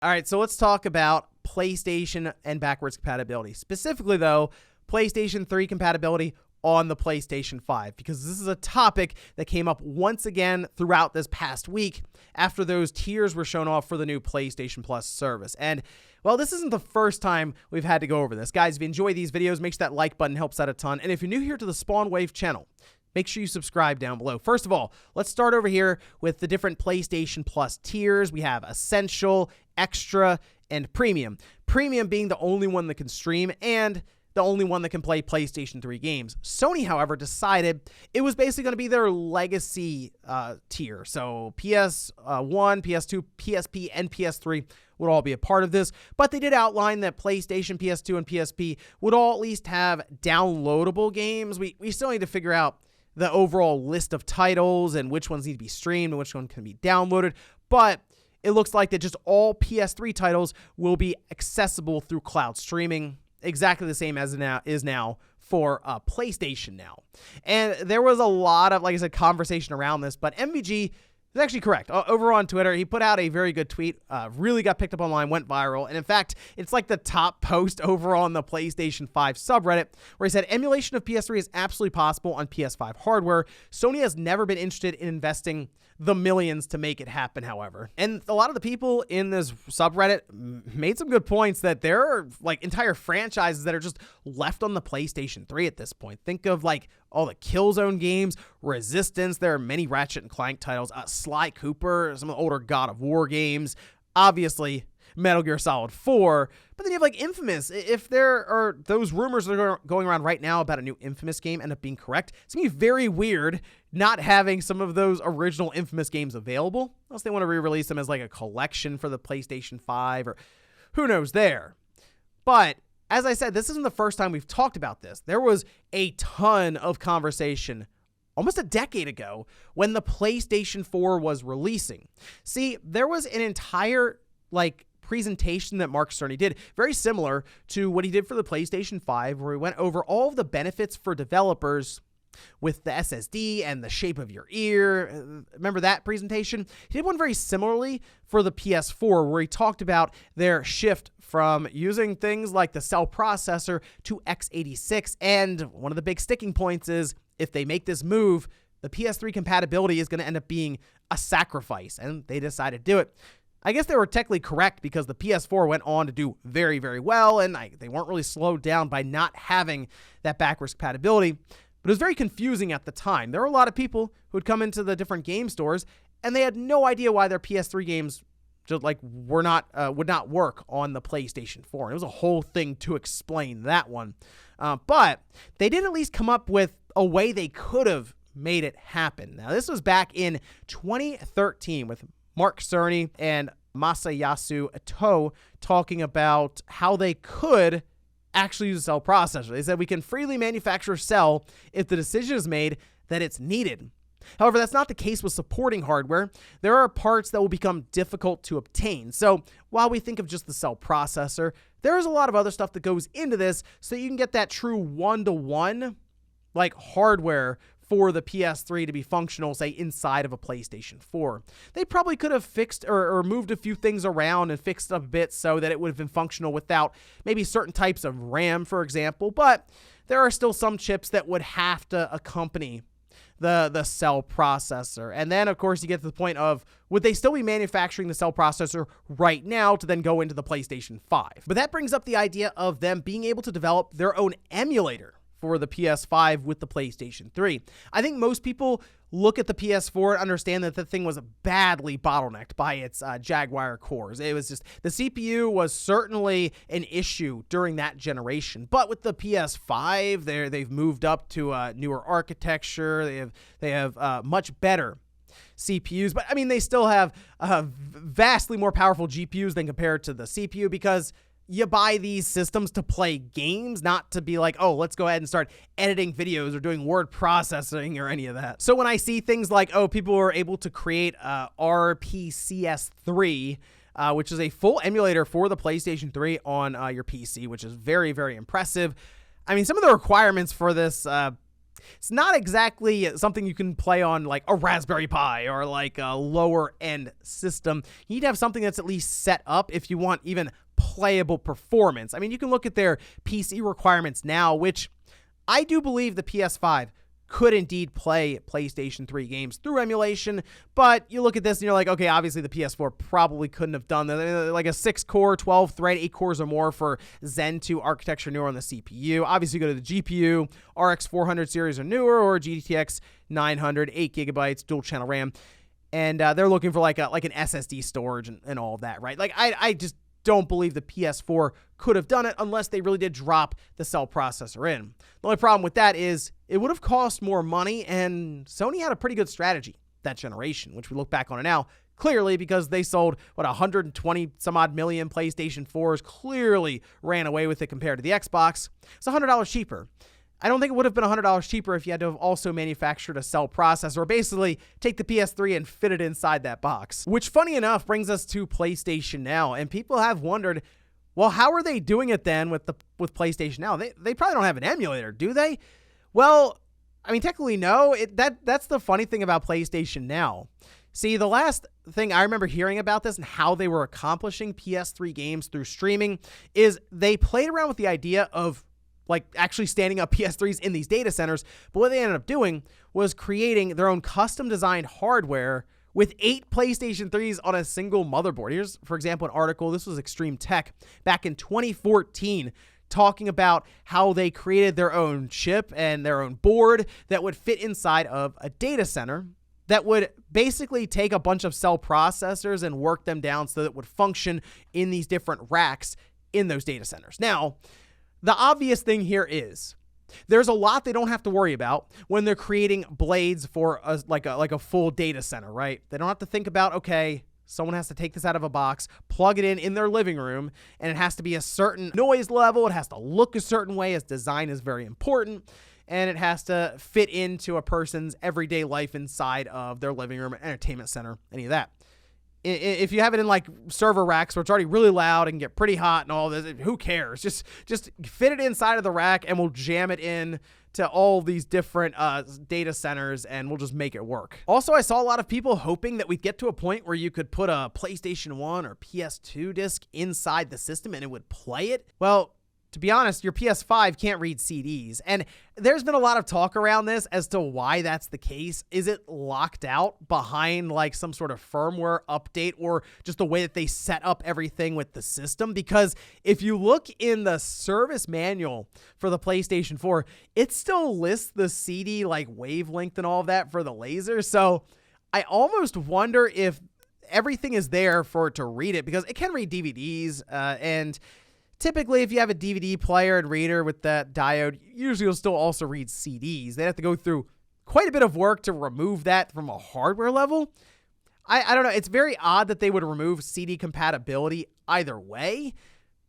All right, so let's talk about PlayStation and backwards compatibility. Specifically, though, PlayStation 3 compatibility on the PlayStation 5, because this is a topic that came up once again throughout this past week after those tiers were shown off for the new PlayStation Plus service. And, well, this isn't the first time we've had to go over this. Guys, if you enjoy these videos, make sure that like button helps out a ton. And if you're new here to the Spawn Wave channel, make sure you subscribe down below. First of all, let's start over here with the different PlayStation Plus tiers. We have Essential, Extra, and Premium. Premium being the only one that can stream and the only one that can play PlayStation 3 games. Sony, however, decided it was basically going to be their legacy tier. So PS1, PS2, PSP, and PS3 would all be a part of this. But they did outline that PlayStation, PS2, and PSP would all at least have downloadable games. We still need to figure out the overall list of titles and which ones need to be streamed and which one can be downloaded. But it looks like that just all PS3 titles will be accessible through cloud streaming, exactly the same as it is now for PlayStation now. And there was a lot of, like I said, conversation around this, but MVG is actually correct. Over on Twitter, he put out a very good tweet, really got picked up online, went viral, and in fact, it's like the top post over on the PlayStation 5 subreddit, where he said, emulation of PS3 is absolutely possible on PS5 hardware. Sony has never been interested in investing the millions to make it happen, however. And a lot of the people in this subreddit made some good points that there are like entire franchises that are just left on the PlayStation 3 at this point. Think of like all the Killzone games, Resistance, there are many Ratchet and Clank titles, Sly Cooper, some of the older God of War games, obviously Metal Gear Solid 4, but then you have like Infamous. If there are those rumors that are going around right now about a new Infamous game end up being correct, it's going to be very weird not having some of those original Infamous games available, unless they want to re-release them as like a collection for the PlayStation 5 or who knows there. But as I said, this isn't the first time we've talked about this. There was a ton of conversation almost a decade ago when the PlayStation 4 was releasing. See, there was an entire like presentation that Mark Cerny did, very similar to what he did for the PlayStation 5, where he went over all of the benefits for developers with the SSD and the shape of your ear. Remember that presentation? He did one very similarly for the PS4, where he talked about their shift from using things like the cell processor to x86. And one of the big sticking points is if they make this move, the PS3 compatibility is going to end up being a sacrifice. And they decided to do it. I guess they were technically correct because the PS4 went on to do very, very well, and they weren't really slowed down by not having that backwards compatibility. But it was very confusing at the time. There were a lot of people who would come into the different game stores, and they had no idea why their PS3 games just like would not work on the PlayStation 4. And it was a whole thing to explain that one. But they did at least come up with a way they could have made it happen. Now, this was back in 2013 with Mark Cerny and Masayasu Ito talking about how they could actually use a cell processor. They said we can freely manufacture a cell if the decision is made that it's needed. However, that's not the case with supporting hardware. There are parts that will become difficult to obtain. So while we think of just the cell processor, there is a lot of other stuff that goes into this so you can get that true one-to-one like hardware for the PS3 to be functional, say, inside of a PlayStation 4. They probably could have fixed or moved a few things around and fixed up a bit so that it would have been functional without maybe certain types of RAM, for example, but there are still some chips that would have to accompany the cell processor. And then, of course, you get to the point of, would they still be manufacturing the cell processor right now to then go into the PlayStation 5? But that brings up the idea of them being able to develop their own emulator for the PS5 with the PlayStation 3. I think most people look at the PS4 and understand that the thing was badly bottlenecked by its Jaguar cores. It was just, the CPU was certainly an issue during that generation. But with the PS5, they've moved up to a newer architecture. They have much better CPUs, but I mean, they still have vastly more powerful GPUs than compared to the CPU, because you buy these systems to play games, not to be like, oh, let's go ahead and start editing videos or doing word processing or any of that. So when I see things like, oh, people were able to create RPCS3, which is a full emulator for the PlayStation 3 on your PC, which is very, very impressive. I mean, some of the requirements for this it's not exactly something you can play on like a Raspberry Pi or like a lower end system. You need to have something that's at least set up if you want even playable performance. I mean, you can look at their PC requirements now, which I do believe the PS5 could indeed play PlayStation 3 games through emulation, but you look at this and you're like, okay, obviously the PS4 probably couldn't have done that. Like a 6-core, 12-thread, 8 cores or more for Zen 2 architecture newer on the CPU. Obviously, you go to the GPU, RX 400 series or newer, or GTX 900, 8 gigabytes, dual channel RAM, and they're looking for like an SSD storage and all of that, right? Like I just don't believe the PS4 could have done it unless they really did drop the cell processor in. The only problem with that is it would have cost more money, and Sony had a pretty good strategy that generation, which we look back on it now, clearly because they sold, 120 some odd million PlayStation 4s, clearly ran away with it compared to the Xbox. It's $100 cheaper. I don't think it would have been $100 cheaper if you had to have also manufactured a cell processor, or basically take the PS3 and fit it inside that box. Which, funny enough, brings us to PlayStation Now, and people have wondered, well, how are they doing it then with PlayStation Now? They probably don't have an emulator, do they? Well, I mean, technically no. That's the funny thing about PlayStation Now. See, the last thing I remember hearing about this and how they were accomplishing PS3 games through streaming is they played around with the idea of like actually standing up PS3s in these data centers, but what they ended up doing was creating their own custom designed hardware with 8 PlayStation 3s on a single motherboard. Here's, for example, an article. This was Extreme Tech back in 2014, talking about how they created their own chip and their own board that would fit inside of a data center that would basically take a bunch of cell processors and work them down so that it would function in these different racks in those data centers. Now, the obvious thing here is there's a lot they don't have to worry about when they're creating blades for a full data center, right? They don't have to think about, okay, someone has to take this out of a box, plug it in their living room, and it has to be a certain noise level. It has to look a certain way, as design is very important, and it has to fit into a person's everyday life inside of their living room, entertainment center, any of that. If you have it in like server racks where it's already really loud and get pretty hot and all this, who cares? Just fit it inside of the rack and we'll jam it in to all these different data centers and we'll just make it work. Also, I saw a lot of people hoping that we'd get to a point where you could put a PlayStation 1 or PS2 disc inside the system and it would play it. Well, to be honest, your PS5 can't read CDs. And there's been a lot of talk around this as to why that's the case. Is it locked out behind like some sort of firmware update or just the way that they set up everything with the system? Because if you look in the service manual for the PlayStation 4, it still lists the CD like wavelength and all of that for the laser. So I almost wonder if everything is there for it to read it, because it can read DVDs and typically, if you have a DVD player and reader with that diode, usually you'll still also read CDs. They'd have to go through quite a bit of work to remove that from a hardware level. I don't know. It's very odd that they would remove CD compatibility either way,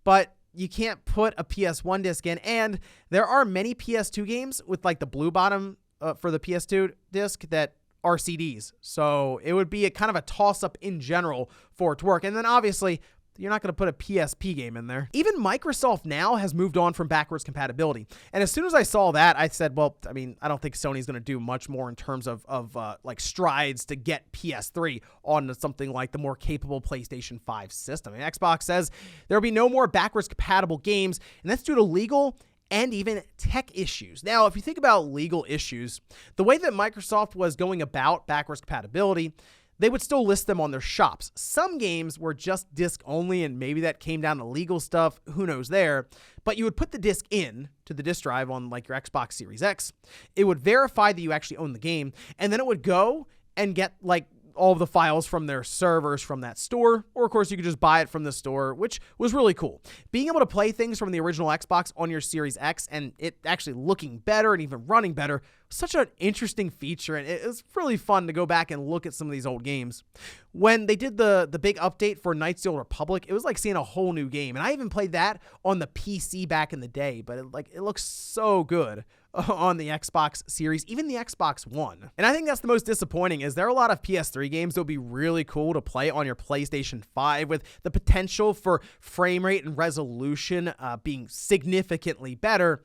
but you can't put a PS1 disc in. And there are many PS2 games with like the blue bottom for the PS2 disc that are CDs. So it would be a kind of a toss-up in general for it to work. And then obviously, you're not going to put a PSP game in there. Even Microsoft now has moved on from backwards compatibility. And as soon as I saw that, I said, well, I mean, I don't think Sony's going to do much more in terms of like strides to get PS3 on something like the more capable PlayStation 5 system. And Xbox says there will be no more backwards compatible games, and that's due to legal and even tech issues. Now, if you think about legal issues, the way that Microsoft was going about backwards compatibility, they would still list them on their shops. Some games were just disc only, and maybe that came down to legal stuff. Who knows there? But you would put the disc in to the disc drive on like your Xbox Series X. It would verify that you actually own the game, and then it would go and get like all of the files from their servers from that store, or of course you could just buy it from the store, which was really cool. Being able to play things from the original Xbox on your Series X and it actually looking better and even running better was such an interesting feature, and it was really fun to go back and look at some of these old games. When they did the big update for Knights of the Old Republic, it was like seeing a whole new game, and I even played that on the PC back in the day, but it looks so good on the Xbox Series, even the Xbox One. And I think that's the most disappointing, is there are a lot of PS3 games that would be really cool to play on your PlayStation 5 with the potential for frame rate and resolution being significantly better,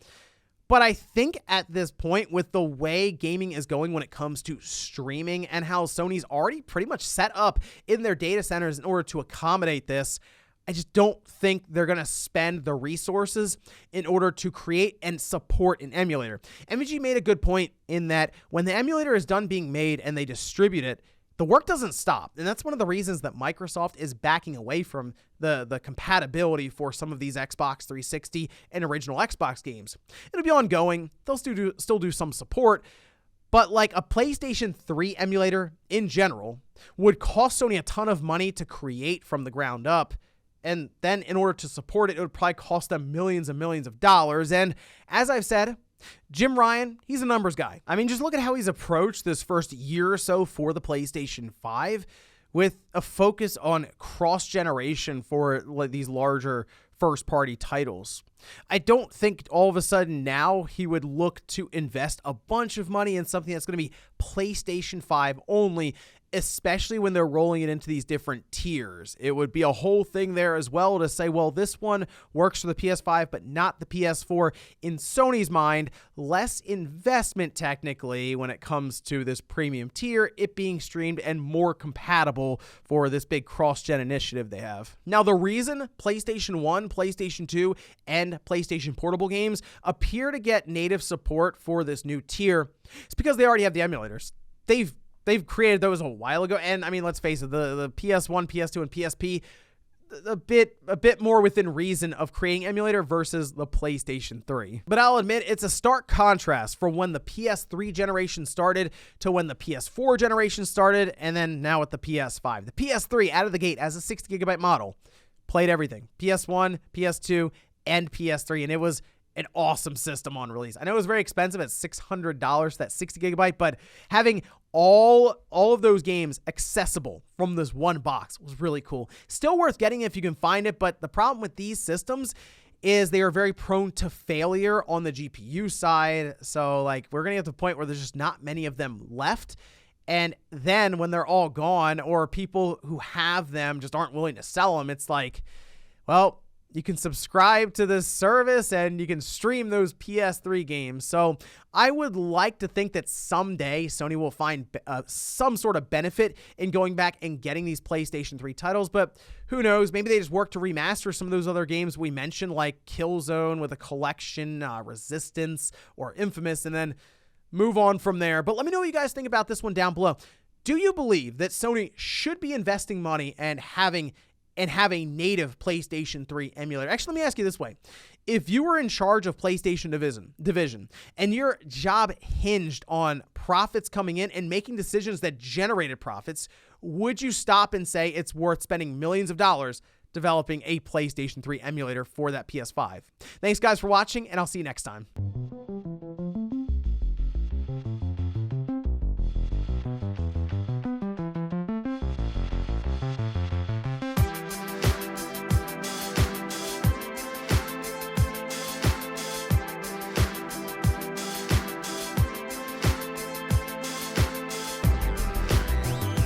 But I think at this point, with the way gaming is going when it comes to streaming and how Sony's already pretty much set up in their data centers in order to accommodate this, I just don't think they're going to spend the resources in order to create and support an emulator. MVG made a good point in that when the emulator is done being made and they distribute it, the work doesn't stop. And that's one of the reasons that Microsoft is backing away from the compatibility for some of these Xbox 360 and original Xbox games. It'll be ongoing. They'll still do some support. But like a PlayStation 3 emulator in general would cost Sony a ton of money to create from the ground up. And then in order to support it, it would probably cost them millions and millions of dollars. And as I've said, Jim Ryan, he's a numbers guy. I mean, just look at how he's approached this first year or so for the PlayStation 5 with a focus on cross-generation for like these larger first-party titles. I don't think all of a sudden now he would look to invest a bunch of money in something that's going to be PlayStation 5 only, especially when they're rolling it into these different tiers. It would be a whole thing there as well to say, well, this one works for the PS5, but not the PS4. In Sony's mind, less investment technically when it comes to this premium tier, it being streamed and more compatible for this big cross-gen initiative they have. Now, the reason PlayStation 1, PlayStation 2, and PlayStation Portable games appear to get native support for this new tier is because they already have the emulators. They've created those a while ago, and I mean, let's face it, the PS1, PS2, and PSP, a bit more within reason of creating emulator versus the PlayStation 3. But I'll admit, it's a stark contrast from when the PS3 generation started to when the PS4 generation started, and then now with the PS5. The PS3 out of the gate as a 60GB model played everything: PS1, PS2, and PS3, and it was an awesome system on release. I know it was very expensive at $600 for that 60GB, but having all of those games accessible from this one box was really cool. Still worth getting if you can find it, but the problem with these systems is they are very prone to failure on the GPU side. So like we're going to get to the point where there's just not many of them left. And then when they're all gone, or people who have them just aren't willing to sell them, it's like, well, you can subscribe to this service and you can stream those PS3 games. So I would like to think that someday Sony will find some sort of benefit in going back and getting these PlayStation 3 titles, but who knows? Maybe they just work to remaster some of those other games we mentioned, like Killzone with a collection, Resistance, or Infamous, and then move on from there. But let me know what you guys think about this one down below. Do you believe that Sony should be investing money and have a native PlayStation 3 emulator? Actually, let me ask you this way. If you were in charge of PlayStation division and your job hinged on profits coming in and making decisions that generated profits, would you stop and say it's worth spending millions of dollars developing a PlayStation 3 emulator for that PS5? Thanks, guys, for watching, and I'll see you next time.